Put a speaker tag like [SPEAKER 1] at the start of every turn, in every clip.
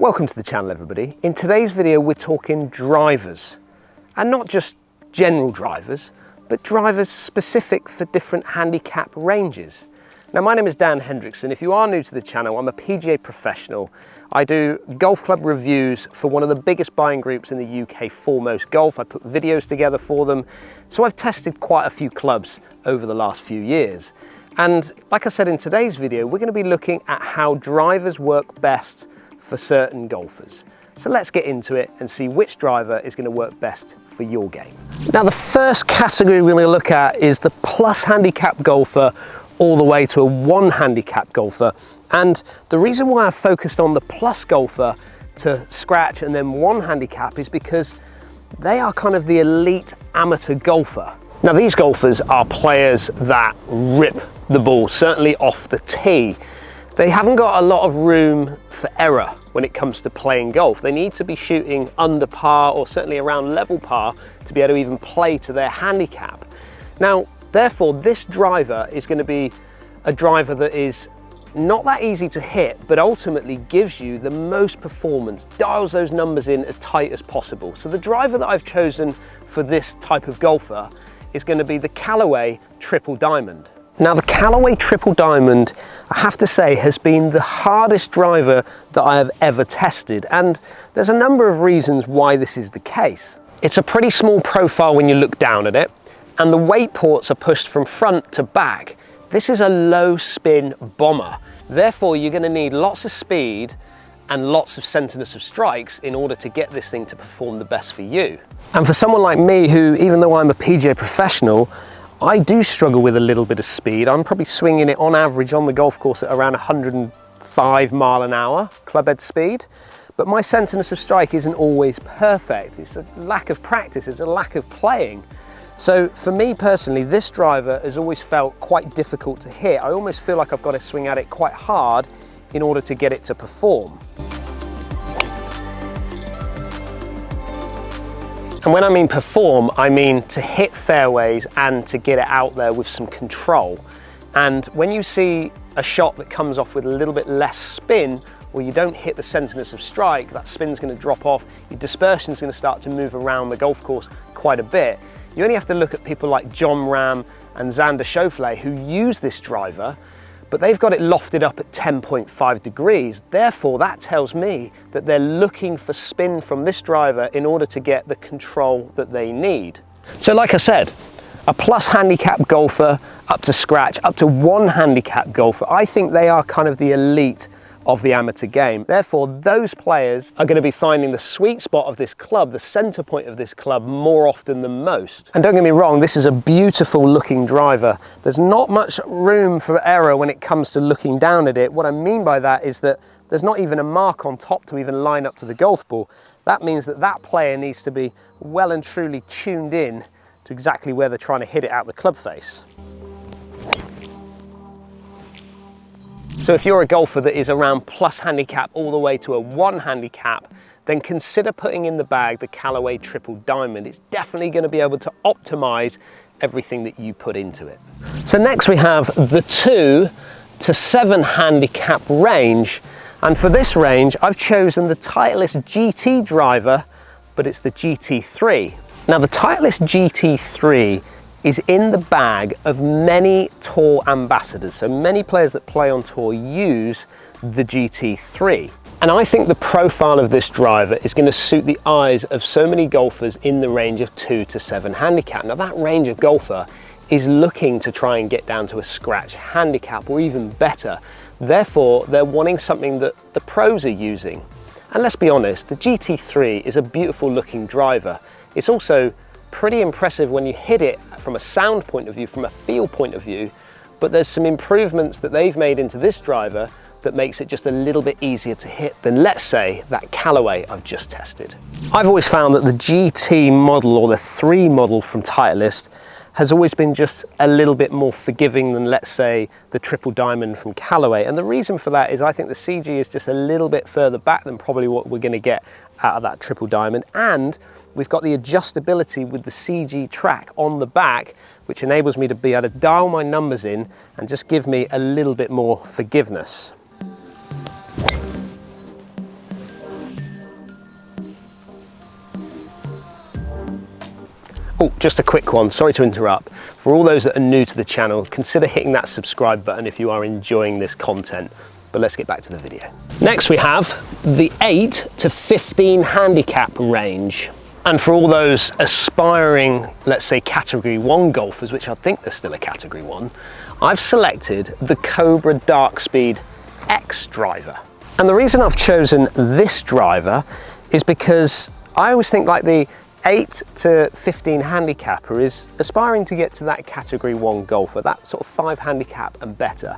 [SPEAKER 1] Welcome to the channel, everybody. In today's video we're talking drivers, and not just general drivers, but drivers specific for different handicap ranges. Now, my name is Dan Hendriksen. If you are new to the channel, I'm a PGA professional. I do golf club reviews for one of the biggest buying groups in the UK, Foremost Golf. I put videos together for them. So I've tested quite a few clubs over the last few years. And like I said in today's video, we're going to be looking at how drivers work best for certain golfers. So let's get into it and see which driver is going to work best for your game. Now, the first category we're going to look at is the plus handicap golfer all the way to a 1 handicap golfer. And the reason why I focused on the plus golfer to scratch and then 1 handicap is because they are kind of the elite amateur golfer. Now, these golfers are players that rip the ball, certainly off the tee. They haven't got a lot of room for error when it comes to playing golf. They need to be shooting under par or certainly around level par to be able to even play to their handicap. Now, therefore, this driver is going to be a driver that is not that easy to hit, but ultimately gives you the most performance, dials those numbers in as tight as possible. So the driver that I've chosen for this type of golfer is going to be the Callaway Triple Diamond. Now, the Callaway Triple Diamond, I have to say, has been the hardest driver that I have ever tested, and there's a number of reasons why this is the case. It's a pretty small profile when you look down at it, and the weight ports are pushed from front to back. This is a low spin bomber. Therefore, you're going to need lots of speed and lots of centerness of strikes in order to get this thing to perform the best for you. And for someone like me, who, even though I'm a PGA professional, I do struggle with a little bit of speed. I'm probably swinging it on average on the golf course at around 105 mile an hour clubhead speed. But my centerness of strike isn't always perfect. It's a lack of practice, it's a lack of playing. So for me personally, this driver has always felt quite difficult to hit. I almost feel like I've got to swing at it quite hard in order to get it to perform. And when I mean perform, I mean to hit fairways and to get it out there with some control. And when you see a shot that comes off with a little bit less spin, or you don't hit the centerness of strike, that spin's going to drop off, your dispersion's going to start to move around the golf course quite a bit. You only have to look at people like John Ram and Xander Schauffele, who use this driver, but they've got it lofted up at 10.5 degrees. Therefore, that tells me that they're looking for spin from this driver in order to get the control that they need. So like I said, a plus handicap golfer up to scratch, up to 1 handicap golfer, I think they are kind of the elite of the amateur game. Therefore, those players are going to be finding the sweet spot of this club, the center point of this club, more often than most. And don't get me wrong, this is a beautiful looking driver. There's not much room for error when it comes to looking down at it. What I mean by that is that there's not even a mark on top to even line up to the golf ball. That means that that player needs to be well and truly tuned in to exactly where they're trying to hit it out the club face. So if you're a golfer that is around plus handicap all the way to a 1 handicap, then consider putting in the bag the Callaway Triple Diamond. It's definitely going to be able to optimize everything that you put into it. So next we have the 2 to 7 handicap range. And for this range, I've chosen the Titleist GT driver, but it's the GT3. Now, the Titleist GT3 is in the bag of many tour ambassadors. So many players that play on tour use the GT3. And I think the profile of this driver is going to suit the eyes of so many golfers in the range of 2 to 7 handicap. Now, that range of golfer is looking to try and get down to a scratch handicap or even better. Therefore, they're wanting something that the pros are using. And let's be honest, the GT3 is a beautiful looking driver. It's also pretty impressive when you hit it from a sound point of view, from a feel point of view, but there's some improvements that they've made into this driver that makes it just a little bit easier to hit than, let's say, that Callaway I've just tested. I've always found that the GT model, or the 3 model from Titleist, has always been just a little bit more forgiving than, let's say, the Triple Diamond from Callaway. And the reason for that is I think the CG is just a little bit further back than probably what we're going to get out of that Triple Diamond. And we've got the adjustability with the CG track on the back, which enables me to be able to dial my numbers in and just give me a little bit more forgiveness. Oh, just a quick one, sorry to interrupt. For all those that are new to the channel, consider hitting that subscribe button if you are enjoying this content. But let's get back to the video. Next we have the 8 to 15 handicap range. And for all those aspiring, let's say category 1 golfers, which I think they're still a category 1, I've selected the Cobra Darkspeed X driver. And the reason I've chosen this driver is because I always think like the 8 to 15 handicapper is aspiring to get to that category 1 golfer, that sort of 5 handicap and better.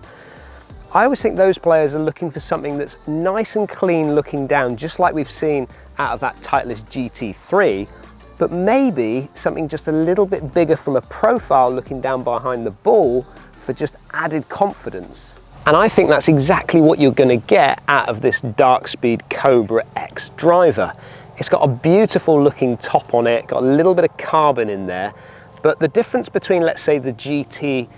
[SPEAKER 1] I always think those players are looking for something that's nice and clean looking down, just like we've seen out of that Titleist GT3, but maybe something just a little bit bigger from a profile looking down behind the ball for just added confidence. And I think that's exactly what you're going to get out of this Darkspeed Cobra X driver. It's got a beautiful looking top on it, got a little bit of carbon in there, but the difference between, let's say, the GT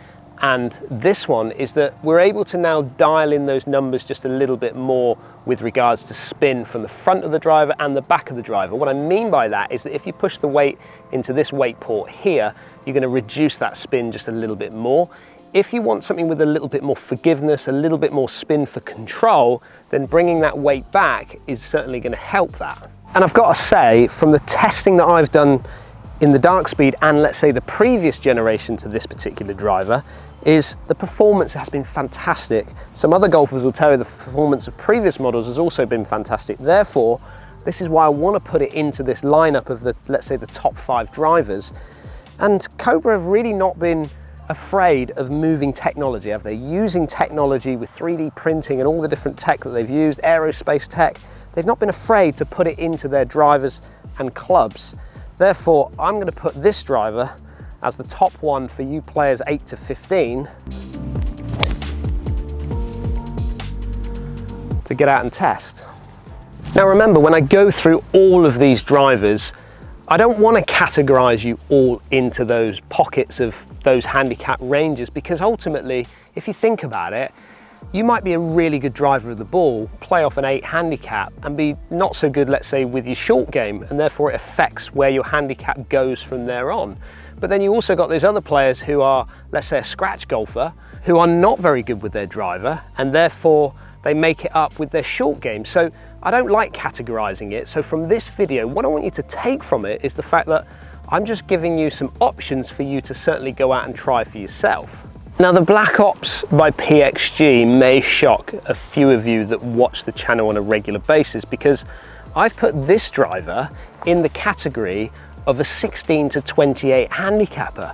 [SPEAKER 1] and this one is that we're able to now dial in those numbers just a little bit more with regards to spin from the front of the driver and the back of the driver. What I mean by that is that if you push the weight into this weight port here, you're going to reduce that spin just a little bit more. If you want something with a little bit more forgiveness, a little bit more spin for control, then bringing that weight back is certainly going to help that. And I've got to say, from the testing that I've done in the Darkspeed and let's say the previous generation to this particular driver, is the performance has been fantastic. Some other golfers will tell you the performance of previous models has also been fantastic. Therefore, this is why I want to put it into this lineup of the, let's say, the top 5 drivers. And Cobra have really not been afraid of moving technology, have they? Using technology with 3D printing and all the different tech that they've used, aerospace tech. They've not been afraid to put it into their drivers and clubs. Therefore, I'm going to put this driver as the top one for you players 8 to 15 to get out and test. Now remember, when I go through all of these drivers, I don't want to categorize you all into those pockets of those handicap ranges, because ultimately, if you think about it, you might be a really good driver of the ball, play off an 8 handicap and be not so good, let's say, with your short game, and therefore it affects where your handicap goes from there on. But then you also got those other players who are, let's say, a scratch golfer, who are not very good with their driver, and therefore they make it up with their short game. So I don't like categorizing it. So from this video, what I want you to take from it is the fact that I'm just giving you some options for you to certainly go out and try for yourself. Now, the Black Ops by PXG may shock a few of you that watch the channel on a regular basis, because I've put this driver in the category of a 16 to 28 handicapper.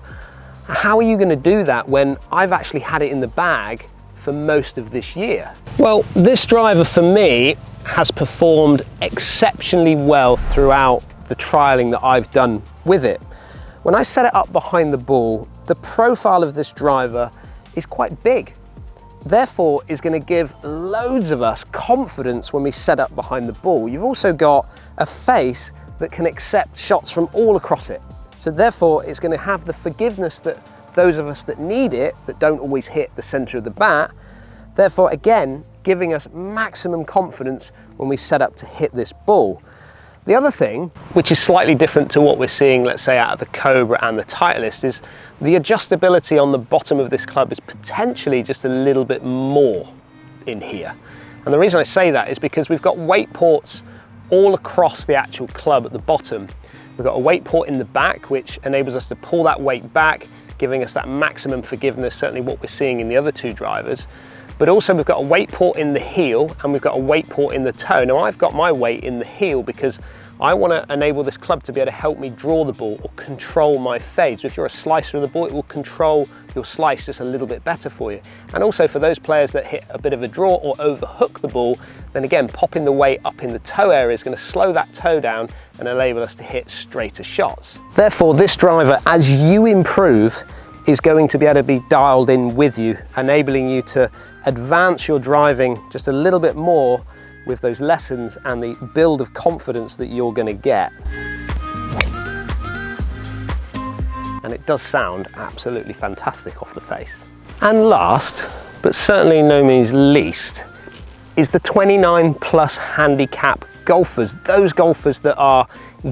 [SPEAKER 1] How are you going to do that when I've actually had it in the bag for most of this year? Well, this driver for me has performed exceptionally well throughout the trialing that I've done with it. When I set it up behind the ball, the profile of this driver is quite big. Therefore, is going to give loads of us confidence when we set up behind the ball. You've also got a face that can accept shots from all across it. So therefore, it's going to have the forgiveness that those of us that need it, that don't always hit the center of the bat, therefore, again, giving us maximum confidence when we set up to hit this ball. The other thing, which is slightly different to what we're seeing, let's say, out of the Cobra and the Titleist, is the adjustability on the bottom of this club is potentially just a little bit more in here. And the reason I say that is because we've got weight ports all across the actual club at the bottom. We've got a weight port in the back, which enables us to pull that weight back, giving us that maximum forgiveness, certainly what we're seeing in the other 2 drivers. But also we've got a weight port in the heel and we've got a weight port in the toe. Now, I've got my weight in the heel because I want to enable this club to be able to help me draw the ball or control my fade. So if you're a slicer of the ball, it will control your slice just a little bit better for you. And also for those players that hit a bit of a draw or overhook the ball, then again, popping the weight up in the toe area is going to slow that toe down and enable us to hit straighter shots. Therefore, this driver, as you improve, is going to be able to be dialed in with you, enabling you to advance your driving just a little bit more with those lessons and the build of confidence that you're going to get. And it does sound absolutely fantastic off the face. And last, but certainly no means least, is the 29 plus handicap golfers, those golfers that are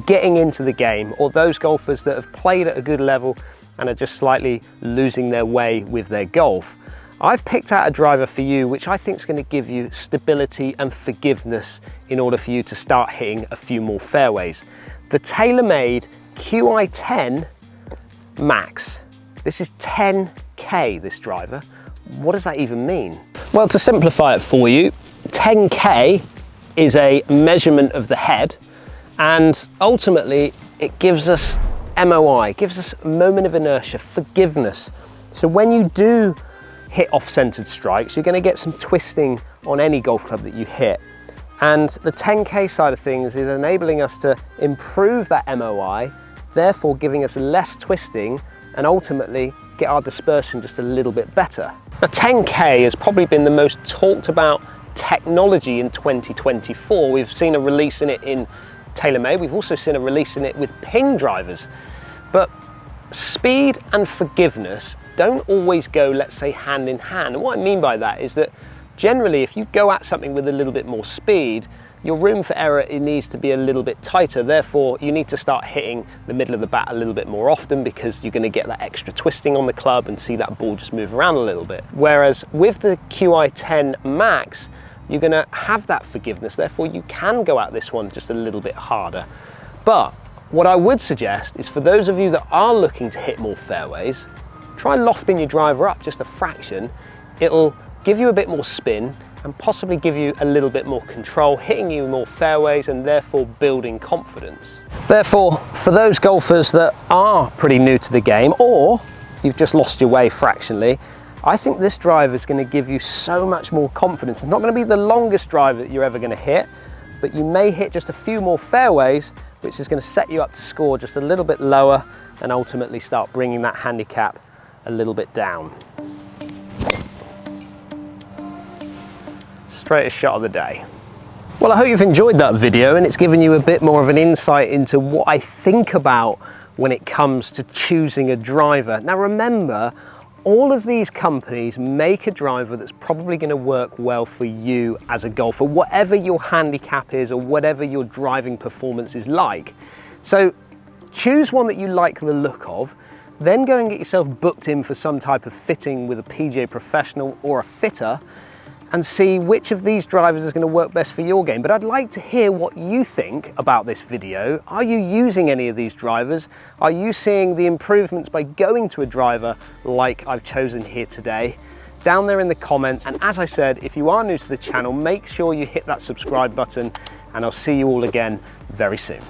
[SPEAKER 1] getting into the game, or those golfers that have played at a good level and are just slightly losing their way with their golf, I've picked out a driver for you which I think is going to give you stability and forgiveness in order for you to start hitting a few more fairways. The TaylorMade Qi10 Max. This is 10K, this driver. What does that even mean? Well, to simplify it for you, 10K is a measurement of the head, and ultimately it gives us MOI, gives us a moment of inertia, forgiveness. So when you do hit off-centered strikes, you're going to get some twisting on any golf club that you hit. And the 10K side of things is enabling us to improve that MOI, therefore giving us less twisting and ultimately get our dispersion just a little bit better. Now 10K has probably been the most talked about technology in 2024. We've seen a release in it in TaylorMade, we've also seen a release in it with ping drivers. But speed and forgiveness don't always go, let's say, hand in hand. And what I mean by that is that generally if you go at something with a little bit more speed, your room for error, it needs to be a little bit tighter. Therefore, you need to start hitting the middle of the bat a little bit more often, because you're going to get that extra twisting on the club and see that ball just move around a little bit. Whereas with the Qi10 Max, you're going to have that forgiveness. Therefore, you can go at this one just a little bit harder. But what I would suggest is, for those of you that are looking to hit more fairways, try lofting your driver up just a fraction. It'll give you a bit more spin and possibly give you a little bit more control, hitting you more fairways and therefore building confidence. Therefore, for those golfers that are pretty new to the game, or you've just lost your way fractionally, I think this driver is going to give you so much more confidence. It's not going to be the longest driver that you're ever going to hit, but you may hit just a few more fairways, which is going to set you up to score just a little bit lower and ultimately start bringing that handicap a little bit down. Straightest shot of the day. Well, I hope you've enjoyed that video and it's given you a bit more of an insight into what I think about when it comes to choosing a driver. Now remember, all of these companies make a driver that's probably going to work well for you as a golfer, whatever your handicap is or whatever your driving performance is like. So choose one that you like the look of, then go and get yourself booked in for some type of fitting with a PGA professional or a fitter, and see which of these drivers is going to work best for your game. But I'd like to hear what you think about this video. Are you using any of these drivers? Are you seeing the improvements by going to a driver like I've chosen here today? Down there in the comments. And as I said, if you are new to the channel, make sure you hit that subscribe button, and I'll see you all again very soon.